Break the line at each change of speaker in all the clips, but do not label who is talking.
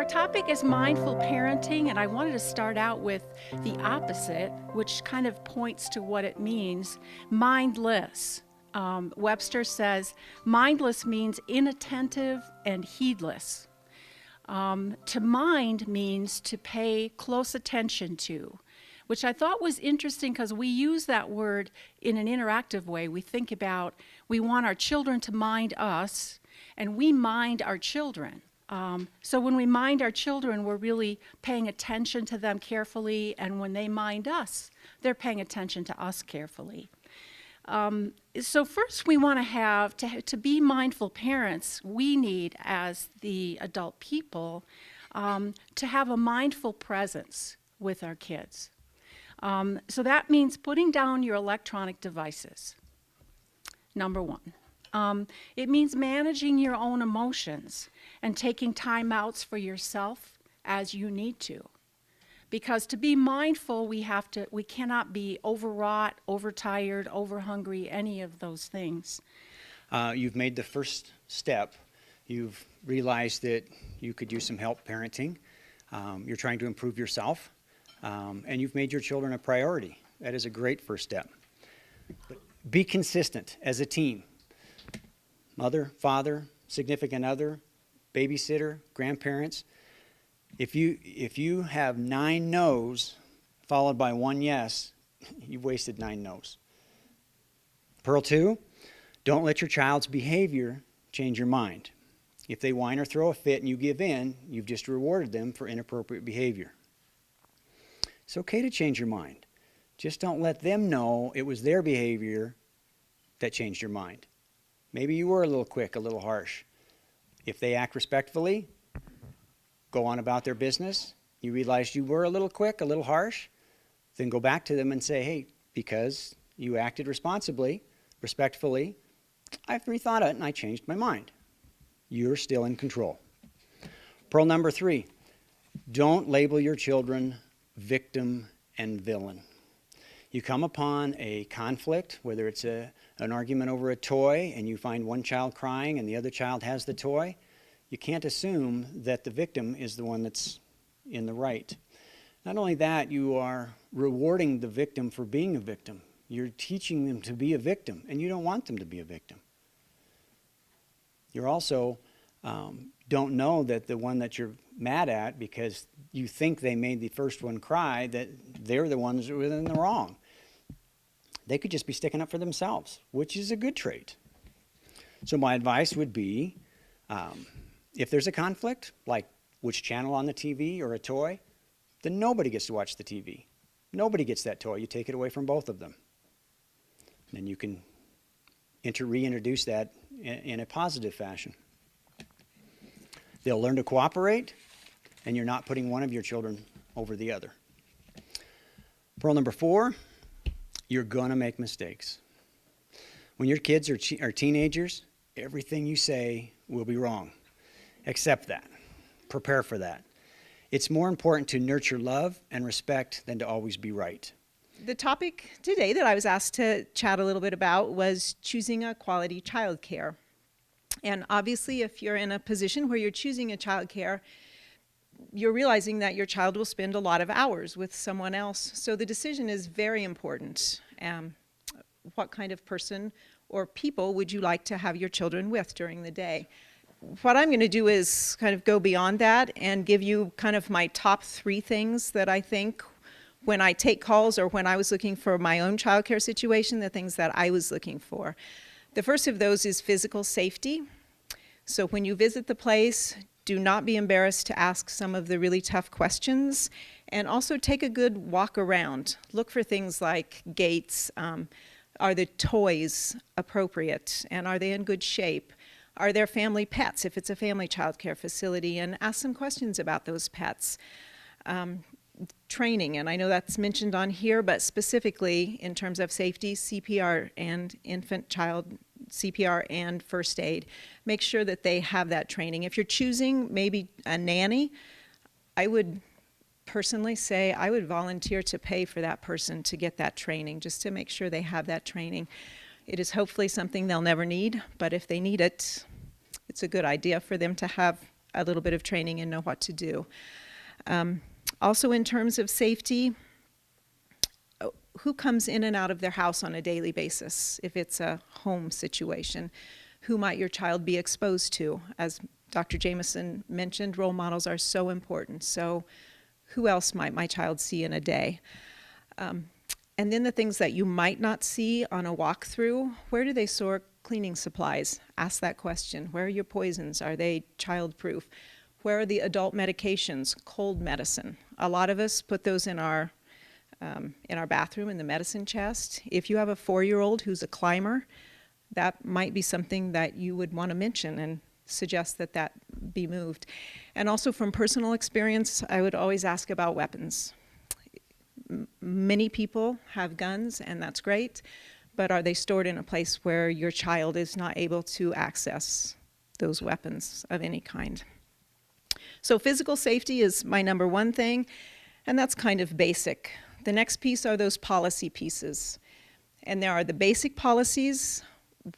topic is mindful parenting, and I wanted to start out with the opposite, which kind of points to what it means, mindless. Webster says mindless means inattentive and heedless. To mind means to pay close attention to, which I thought was interesting because we use that word in an interactive way. We think about, we want our children to mind us, and we mind our children. So when we mind our children, we're really paying attention to them carefully, and when they mind us, they're paying attention to us carefully. So first we want to have, to be mindful parents, we need as the adult people to have a mindful presence with our kids. So that means putting down your electronic devices, number one. It means managing your own emotions and taking time outs for yourself as you need to. Because to be mindful, we cannot be overwrought, overtired, overhungry, any of those things.
You've made the first step. You've realized that you could use some help parenting. You're trying to improve yourself, and you've made your children a priority. That is a great first step. But be consistent as a team. Mother, father, significant other, babysitter, grandparents. If you have 9 no's followed by 1 yes, you've wasted 9 no's. Pearl 2, don't let your child's behavior change your mind. If they whine or throw a fit and you give in, you've just rewarded them for inappropriate behavior. It's okay to change your mind. Just don't let them know it was their behavior that changed your mind. Maybe you were a little quick, a little harsh. If they act respectfully, go on about their business. You realized you were a little quick, a little harsh, then go back to them and say, hey, because you acted responsibly, respectfully, I've rethought it and I changed my mind. You're still in control. Pearl number 3, don't label your children victim and villain. You come upon a conflict, whether it's an argument over a toy and you find one child crying and the other child has the toy, you can't assume that the victim is the one that's in the right. Not only that, you are rewarding the victim for being a victim. You're teaching them to be a victim, and you don't want them to be a victim. You're also don't know that the one that you're mad at because you think they made the first one cry, that they're the ones that were in the wrong. They could just be sticking up for themselves, which is a good trait. So my advice would be, if there's a conflict, like which channel on the TV or a toy, then nobody gets to watch the TV. Nobody gets that toy. You take it away from both of them. Then you can reintroduce that in a positive fashion. They'll learn to cooperate, and you're not putting one of your children over the other. Pearl number 4, you're going to make mistakes. When your kids are teenagers, everything you say will be wrong. Accept that. Prepare for that. It's more important to nurture love and respect than to always be right.
The topic today that I was asked to chat a little bit about was choosing a quality childcare. And obviously, if you're in a position where you're choosing a childcare, you're realizing that your child will spend a lot of hours with someone else. So the decision is very important. What kind of person or people would you like to have your children with during the day? What I'm going to do is kind of go beyond that and give you kind of my top 3 things that I think when I take calls or when I was looking for my own childcare situation, the things that I was looking for. The first of those is physical safety. So when you visit the place, do not be embarrassed to ask some of the really tough questions, and also take a good walk around. Look for things like gates. Are the toys appropriate, and are they in good shape? Are there family pets if it's a family childcare facility? And ask some questions about those pets. Training, and I know that's mentioned on here, but specifically in terms of safety, CPR and infant-child CPR and first aid. Make sure that they have that training. If you're choosing maybe a nanny, I would personally say I would volunteer to pay for that person to get that training, just to make sure they have that training. It is hopefully something they'll never need, but if they need it, it's a good idea for them to have a little bit of training and know what to do. Also, in terms of safety, who comes in and out of their house on a daily basis if it's a home situation? Who might your child be exposed to? As Dr. Jameson mentioned, role models are so important. So who else might my child see in a day? And then the things that you might not see on a walkthrough, where do they store cleaning supplies? Ask that question. Where are your poisons? Are they child-proof? Where are the adult medications, cold medicine? A lot of us put those in our bathroom in the medicine chest. If you have a 4-year-old who's a climber, that might be something that you would want to mention and suggest that that be moved. And also from personal experience, I would always ask about weapons. Many people have guns, and that's great, but are they stored in a place where your child is not able to access those weapons of any kind? So physical safety is my number one thing, and that's kind of basic. The next piece are those policy pieces. And there are the basic policies,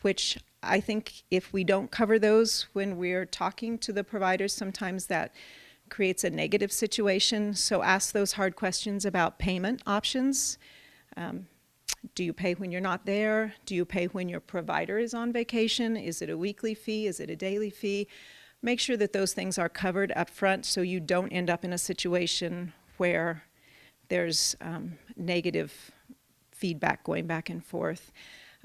which I think if we don't cover those when we're talking to the providers, sometimes that creates a negative situation. So ask those hard questions about payment options. Do you pay when you're not there? Do you pay when your provider is on vacation? Is it a weekly fee? Is it a daily fee? Make sure that those things are covered up front so you don't end up in a situation where there's negative feedback going back and forth.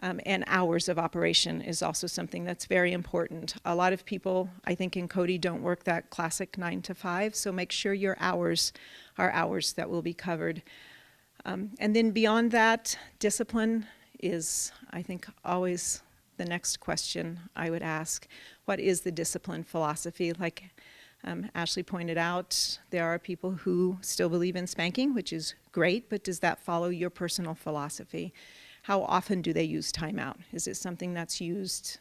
And hours of operation is also something that's very important. A lot of people, I think in Cody, don't work that classic 9 to 5, so make sure your hours are hours that will be covered. And then beyond that, discipline is, I think, always the next question I would ask. What is the discipline philosophy? Like Ashley pointed out, there are people who still believe in spanking, which is great, but does that follow your personal philosophy? How often do they use timeout? Is it something that's used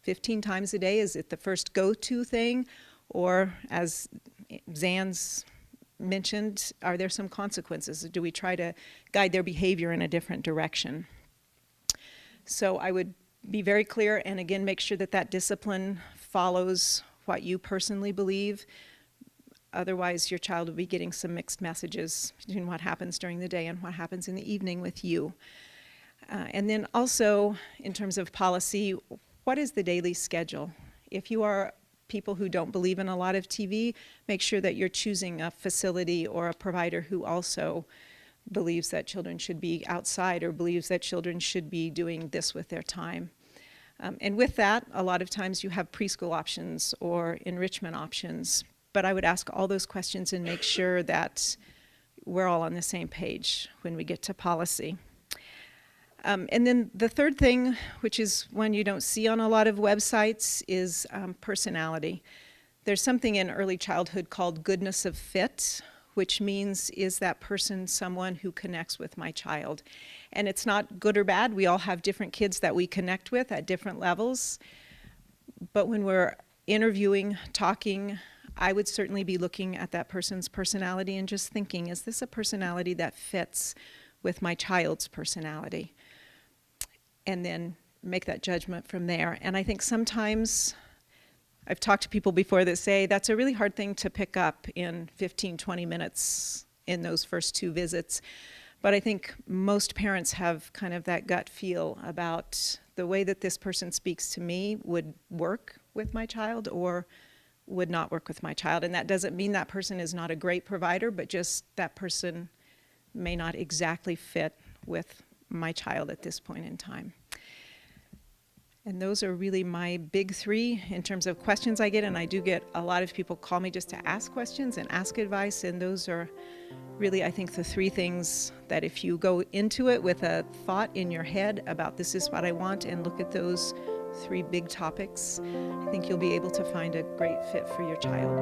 15 times a day? Is it the first go-to thing? Or as Zan's mentioned, are there some consequences? Do we try to guide their behavior in a different direction? So I would be very clear and again make sure that that discipline follows what you personally believe. Otherwise, your child will be getting some mixed messages between what happens during the day and what happens in the evening with you. And then also, in terms of policy, what is the daily schedule? If you are people who don't believe in a lot of TV, make sure that you're choosing a facility or a provider who also believes that children should be outside or believes that children should be doing this with their time. And with that, a lot of times you have preschool options or enrichment options. But I would ask all those questions and make sure that we're all on the same page when we get to policy. And then the third thing, which is one you don't see on a lot of websites, is personality. There's something in early childhood called goodness of fit, which means, is that person someone who connects with my child? And it's not good or bad. We all have different kids that we connect with at different levels. But when we're interviewing, talking, I would certainly be looking at that person's personality and just thinking, is this a personality that fits with my child's personality? And then make that judgment from there. And I think sometimes, I've talked to people before that say that's a really hard thing to pick up in 15, 20 minutes in those first 2 visits. But I think most parents have kind of that gut feel about the way that this person speaks to me would work with my child or would not work with my child. And that doesn't mean that person is not a great provider, but just that person may not exactly fit with my child at this point in time. And those are really my big 3 in terms of questions I get. And I do get a lot of people call me just to ask questions and ask advice. And those are really, I think, the 3 things that if you go into it with a thought in your head about this is what I want and look at those 3 big topics, I think you'll be able to find a great fit for your child.